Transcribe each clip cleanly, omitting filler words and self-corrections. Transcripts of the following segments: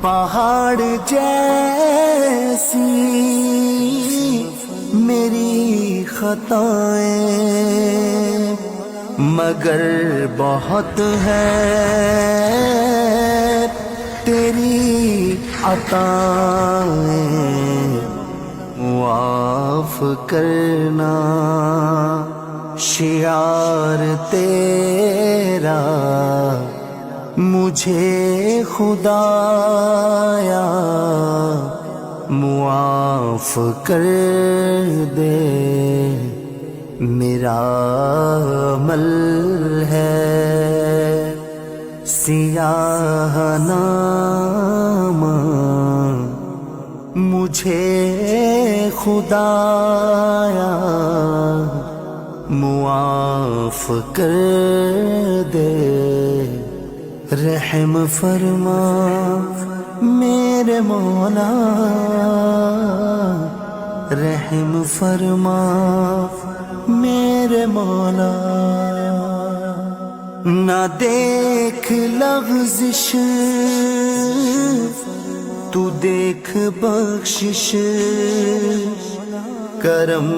پہاڑ جیسی میری خطائیں مگر بہت ہے تیری عطائیں، معاف کرنا شعار تیرا مجھے خدایا معاف کر دے، میرا عمل ہے سیاہ نامہ، مجھے خدایا معاف کر دے، رحم فرما میرے مولا، رحم فرما میرے مولا، نہ دیکھ لغزش تو دیکھ بخشش، کرم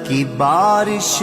کی بارش